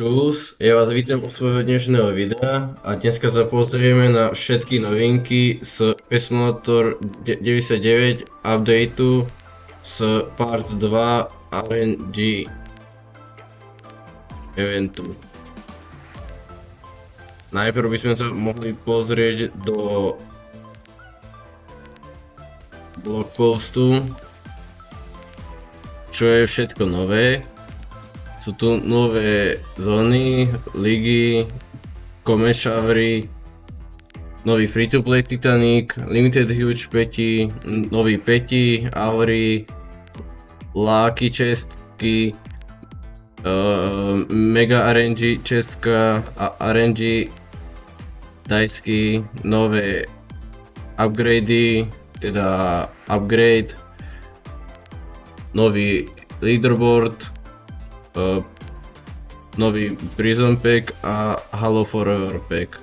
Čus, ja vás vítam u svojho dnešného videa a dneska sa pozrieme na všetky novinky z PS Simulator 99 updateu z Part 2 RNG eventu. Najprv by sme sa mohli pozrieť do blogpostu, čo je všetko nové. Sú tu nové zóny, ligy, comment showery, nový free-to-play Titanic, limited huge peti, nový peti, aury, lucky chestky, mega RNG chestka a RNG dajsky, nové upgradey, teda upgrade, nový leaderboard, nový Prison Pack a Halo Forever Pack.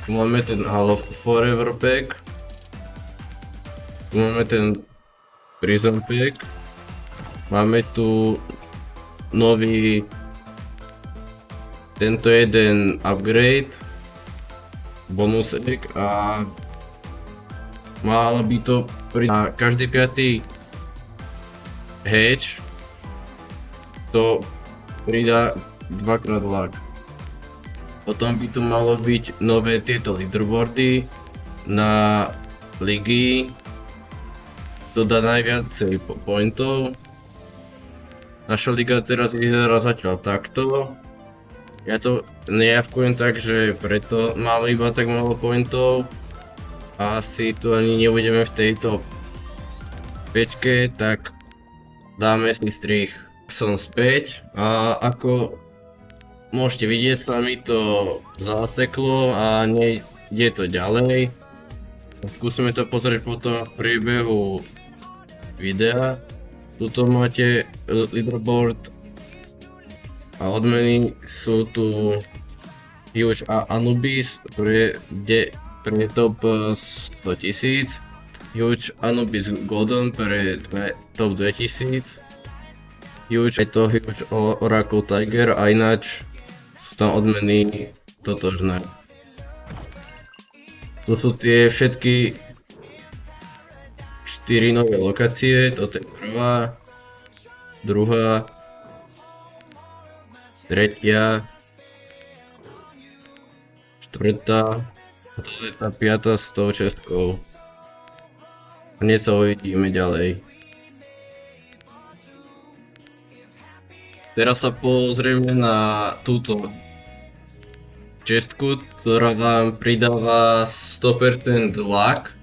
Tu máme ten Halo Forever Pack, tu máme ten Prison Pack, máme tu nový tento jeden upgrade, bonusek a malo by to na každý 5. hatch to pridá 2x luck. Potom by tu malo byť nové tieto leaderboardy na ligy, to dá najviacej pointov. Naša liga teraz vyzerá zatiaľ takto. Ja to nejavkujem tak, že preto máme iba tak málo pointov. Asi tu ani nebudeme v tejto pečke, tak dáme si strich. Som späť a ako môžete vidieť, sa mi to zaseklo a nejde to ďalej. Skúsime to pozrieť potom v priebehu videa. Tuto máte leaderboard a odmeny sú tu Huge Anubis, pre top 100 000, Huge Anubis Golden pre top 2000, Huge Oracle Tiger a ináč sú tam odmeny totožné. Tu sú tie všetky 4 nové lokácie, toto je prvá, druhá, tretia, štvrtá. A toto je tá 5. s tou čestkou. Hneď sa uvidíme ďalej. Teraz sa pozrieme na túto čestku, ktorá vám pridáva 100% luck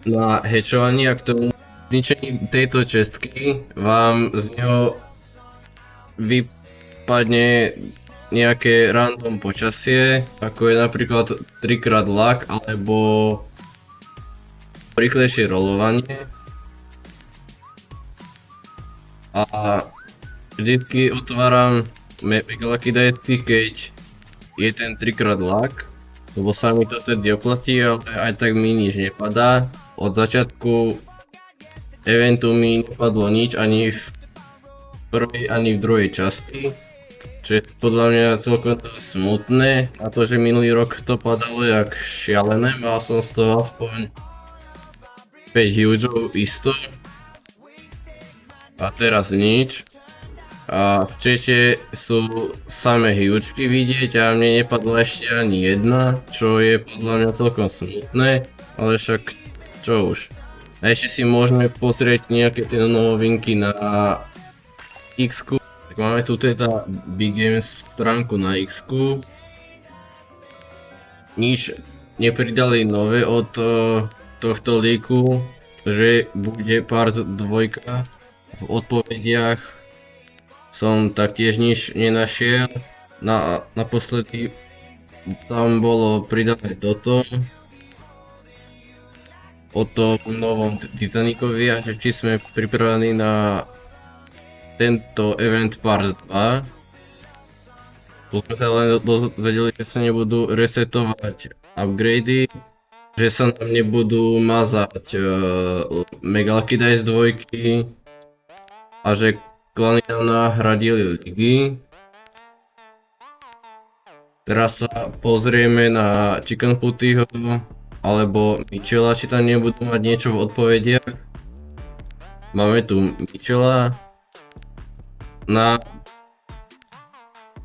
na hatchovanie, a k tomu zničení tejto čestky vám z neho vypadne nejaké random počasie, ako je napríklad 3x luck alebo rýchlejšie rolovanie. A vždycky otváram mega lucky diety, keď je ten 3x luck, lebo sa mi to vtedy oplatí, ale aj tak mi nič nepadá. Od začiatku eventu mi nepadlo nič ani v prvej, ani v druhej časti. Čo je podľa mňa celkom smutné, na to, že minulý rok to padalo jak šialené, mal som z toho aspoň 5 hugeov isto. A teraz nič. A v čete sú samé hugeky vidieť a mne nepadla ešte ani jedna, čo je podľa mňa celkom smutné, ale však čo už. A ešte si môžeme pozrieť nejaké tie novinky na X-ku. Tak máme tu teda Big Games stránku na X-ku. Nič nepridali nové od tohto leaku, že bude part 2. V odpovediach som taktiež nič nenašiel. Naposledy tam bolo pridané toto o tom novom Titanicovi, a že či sme pripravení na tento event part 2. Tu sme sa len dozvedeli, že sa nebudú resetovať upgrady, že sa nám nebudú mazať Mega Lucky Dice 2 a že klany nám nahradili ligy. Teraz sa pozrieme na Chicken Puttyho alebo Mitchella, či tam nebudú mať niečo v odpovediach. Máme tu Mitchella.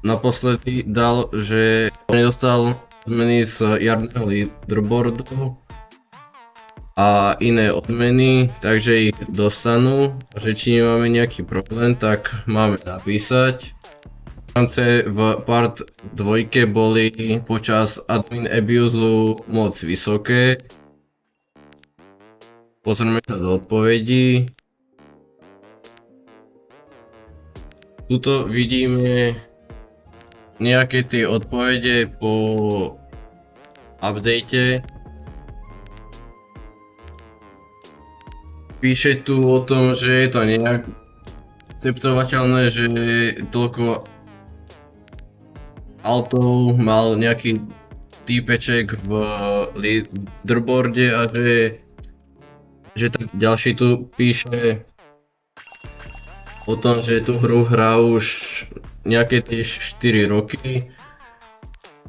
Naposledy dal, že on nedostal odmeny z jarného leaderboardu a iné odmeny, takže ich dostanú. Že či nemáme nejaký problém, tak máme napísať. Šance v part 2 boli počas admin abuse moc vysoké. Pozrieme sa do odpovedí. Tuto vidíme nejaké tie odpovede po update. Píše tu o tom, že je to neakceptovateľné, že toľko autov mal nejaký týpeček v leaderboarde a že tak ďalší tu píše o tom, že tú hru hrá už nejaké tie 4 roky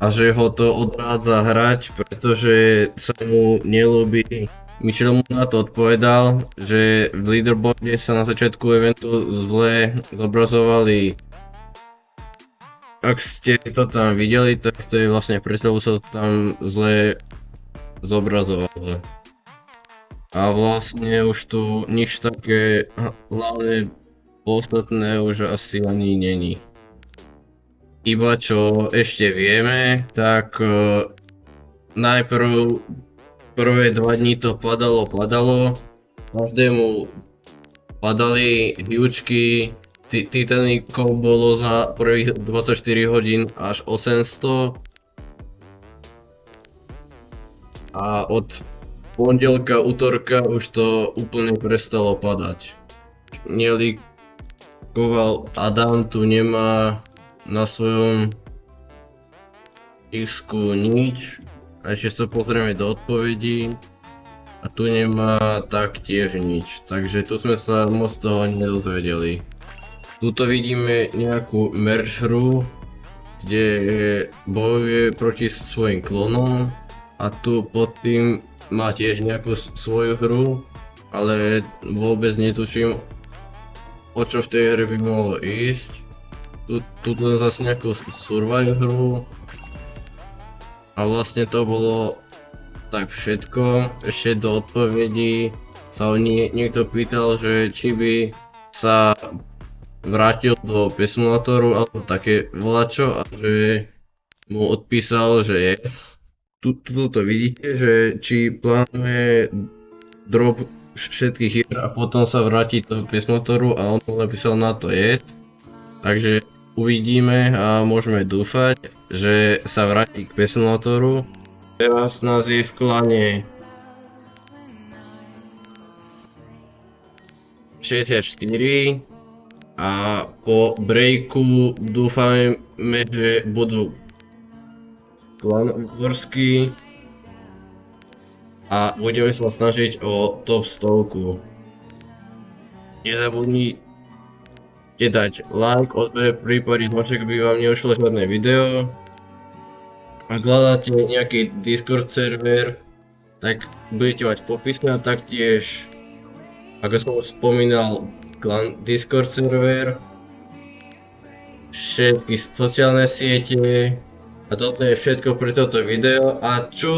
a že ho to odrádza hrať, pretože sa mu nelúbi. Mitchell mu na to odpovedal, že v leaderboarde sa na začiatku eventu zle zobrazovali. Ak ste to tam videli, tak to je vlastne preto, lebo sa to tam zle zobrazovalo. A vlastne už tu nič také hlavne podstatné už asi ani není. Iba čo ešte vieme, tak najprv prvé 2 dní to padalo, každému padali hýčky, Titanicov bolo za prvých 24 hodín až 800 a od pondelka, útorka už to úplne prestalo padať. Nelikoval Adam, tu nemá na svojom X-ku nič. A ešte sa pozrieme do odpovedí a tu nemá taktiež nič, takže tu sme sa moc toho nedozvedeli. Tuto vidíme nejakú merge hru, kde bojuje proti svojim klonom a tu pod tým má tiež nejakú svoju hru, ale vôbec netuším, o čo v tej hre by mohlo ísť. Tuto zase nejakú survival hru. A vlastne to bolo tak všetko. Ešte do odpovedí sa ho niekto pýtal, že či by sa vrátil do Simulatoru alebo také volačo a že mu odpísal, že yes. Tuto vidíte, že či plánuje drop všetkých hier a potom sa vrátiť do Simulatoru a on mu napísal na to yes. Takže uvidíme a môžeme dúfať, že sa vráti k Simulatoru. Teraz nás je v klane 64 a po breaku dúfame, že budú klan Vorsky a budeme sa snažiť o top 100. Nezabudnite dať like, odber, prípadne značek, by vám neušlo žiadne video. Ak hľadáte nejaký Discord server, tak budete mať v popise a taktiež, ako som už spomínal, klan Discord server, všetky sociálne siete a toto je všetko pre toto video a čus!